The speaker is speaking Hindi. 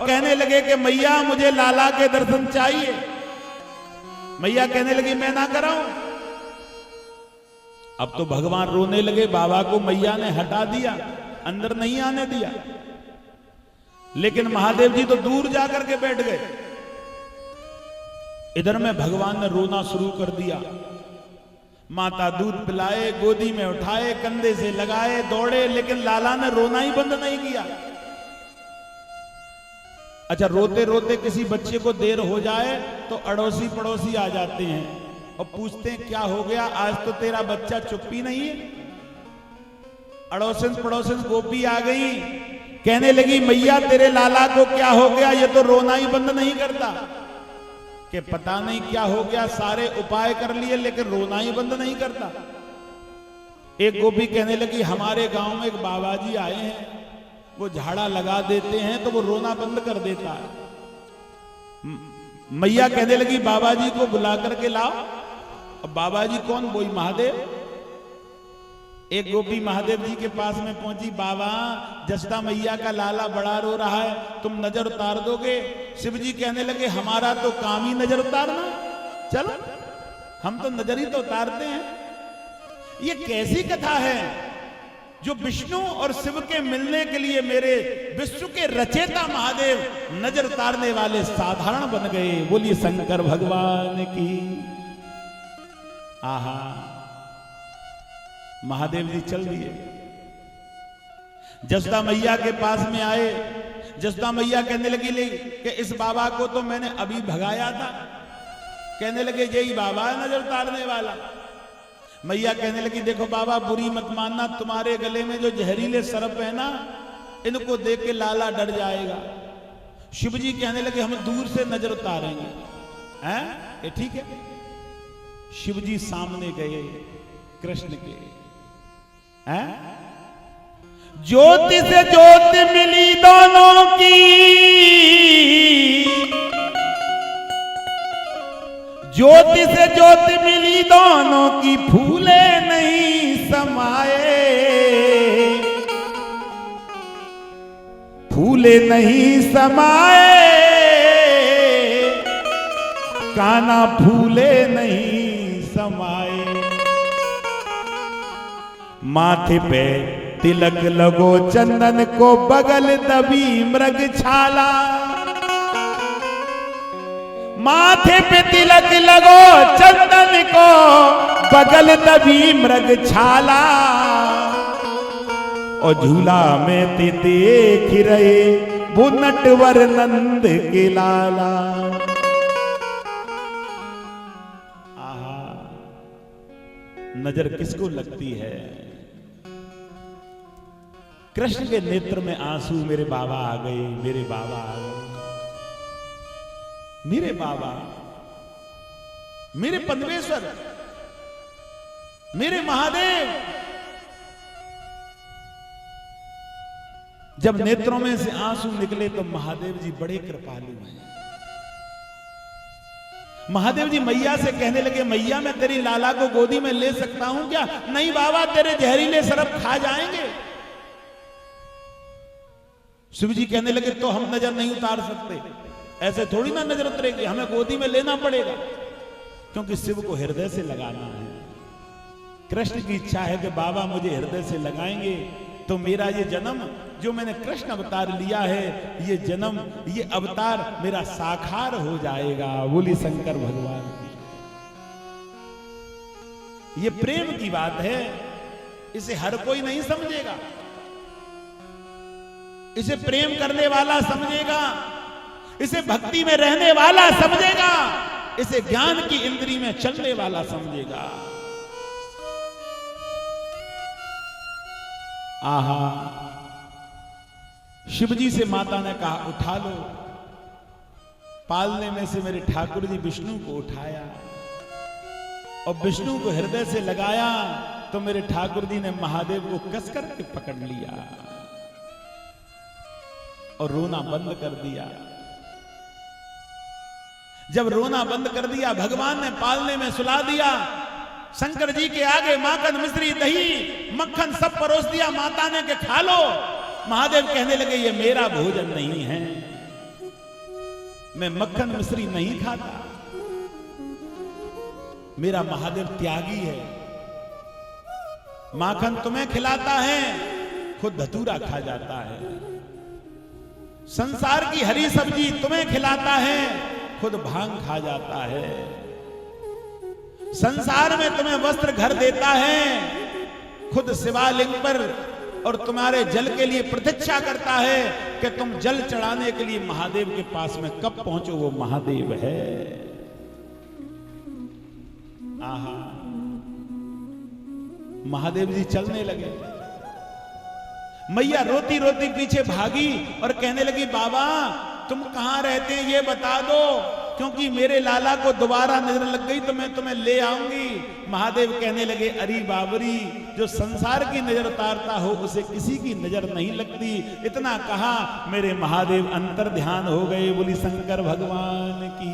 कहने लगे कि मैया मुझे लाला के दर्शन चाहिए। मैया कहने लगी मैं ना कराऊं। अब तो भगवान रोने लगे। बाबा को मैया ने हटा दिया, अंदर नहीं आने दिया। लेकिन महादेव जी तो दूर जाकर के बैठ गए। इधर में भगवान ने रोना शुरू कर दिया। माता दूध पिलाए, गोदी में उठाए, कंधे से लगाए, दौड़े, लेकिन लाला ने रोना ही बंद नहीं किया। अच्छा, रोते रोते किसी बच्चे को देर हो जाए तो अड़ोसी पड़ोसी आ जाते हैं और पूछते हैं क्या हो गया, आज तो तेरा बच्चा चुप ही नहीं है। अड़ोसन पड़ोसन गोपी आ गई, कहने लगी मैया तेरे लाला को क्या हो गया, ये तो रोना ही बंद नहीं करता। कि पता नहीं क्या हो गया, सारे उपाय कर लिए लेकिन रोना ही बंद नहीं करता। एक गोपी कहने लगी हमारे गांव में एक बाबा जी आए हैं, वो झाड़ा लगा देते हैं तो वो रोना बंद कर देता है। मैया कहने लगी बाबा जी को बुला करके लाओ। अब बाबा जी कौन? वही महादेव। एक गोपी महादेव जी के पास में पहुंची, बाबा जसदा मैया का लाला बड़ा रो रहा है, तुम नजर उतार दोगे? शिव जी कहने लगे हमारा तो काम ही नजर उतारना, चलो हम तो नजर ही तो उतारते हैं। ये कैसी कथा है जो विष्णु और शिव के मिलने के लिए मेरे विश्व के रचेता महादेव नजर उतारने वाले साधारण बन गए। बोलिए शंकर भगवान की। आहा, महादेव जी चल दिए, जसदा मैया के पास में आए। जसदा मैया कहने लगी कि इस बाबा को तो मैंने अभी भगाया था। कहने लगे यही बाबा है नजर उतारने वाला। मैया कहने लगी देखो बाबा बुरी मत मानना, तुम्हारे गले में जो जहरीले सर्प है ना, इनको देख के लाला डर जाएगा। शिव जी कहने लगे हम दूर से नजर उतारेंगे। हैं? ये ठीक है। शिव जी सामने गए कृष्ण के। हैं? ज्योति से ज्योति मिली दोनों की, ज्योति से ज्योति मिली दोनों की, फूले नहीं समाए, फूले नहीं समाए, काना फूले नहीं समाए। माथे पे तिलक लगो चंदन को, बगल दबी मृग छाला। माथे पे तिलक लगो चंदन को, बगल दबी मृग छाला। और झूला में ते देख रहे वो नटवर नंद के लाला। आहा, नजर किसको लगती है? कृष्ण के नेत्र में आंसू। मेरे बाबा आ गए, मेरे बाबा आ गए, मेरे बाबा, मेरे पद्मेश्वर, मेरे महादेव। जब नेत्रों में से आंसू निकले तो महादेव जी बड़े कृपालु हैं। महादेव जी मैया से कहने लगे मैया मैं तेरी लाला को गोदी में ले सकता हूं क्या? नहीं बाबा, तेरे जहरीले सर्प खा जाएंगे। शिव जी कहने लगे तो हम नजर नहीं उतार सकते, ऐसे थोड़ी ना नजर उतरेगी, हमें गोदी में लेना पड़ेगा, क्योंकि शिव को हृदय से लगाना है। कृष्ण की इच्छा है कि बाबा मुझे हृदय से लगाएंगे तो मेरा ये जन्म जो मैंने कृष्ण अवतार लिया है, ये जन्म, ये अवतार मेरा साकार हो जाएगा। बोली शंकर भगवान की। ये प्रेम की बात है, इसे हर कोई नहीं समझेगा। इसे प्रेम करने वाला समझेगा, इसे भक्ति में रहने वाला समझेगा, इसे ज्ञान की इंद्री में चलने वाला समझेगा। आहा, शिवजी से माता ने कहा उठा लो। पालने में से मेरे ठाकुर जी विष्णु को उठाया और विष्णु को हृदय से लगाया तो मेरे ठाकुर जी ने महादेव को कस करके पकड़ लिया और रोना बंद कर दिया। जब रोना बंद कर दिया, भगवान ने पालने में सुला दिया। शंकर जी के आगे माखन मिश्री दही मक्खन सब परोस दिया माता ने कि खा लो। महादेव कहने लगे ये मेरा भोजन नहीं है, मैं मक्खन मिश्री नहीं खाता। मेरा महादेव त्यागी है। माखन तुम्हें खिलाता है, खुद धतूरा खा जाता है। संसार की हरी सब्जी तुम्हें खिलाता है, खुद भांग खा जाता है। संसार में तुम्हें वस्त्र घर देता है, खुद शिवालिंग पर और तुम्हारे जल के लिए प्रतीक्षा करता है कि तुम जल चढ़ाने के लिए महादेव के पास में कब पहुंचो। वो महादेव है। आहा, महादेव जी चलने लगे। मैया रोती रोती पीछे भागी और कहने लगी, बाबा तुम कहां रहते हैं ये बता दो, क्योंकि मेरे लाला को दोबारा नजर लग गई तो मैं तुम्हें ले आऊंगी। महादेव कहने लगे, अरे बाबरी, जो संसार की नजर उतारता हो उसे किसी की नजर नहीं लगती। इतना कहा, मेरे महादेव अंतर ध्यान हो गए। बोली शंकर भगवान की।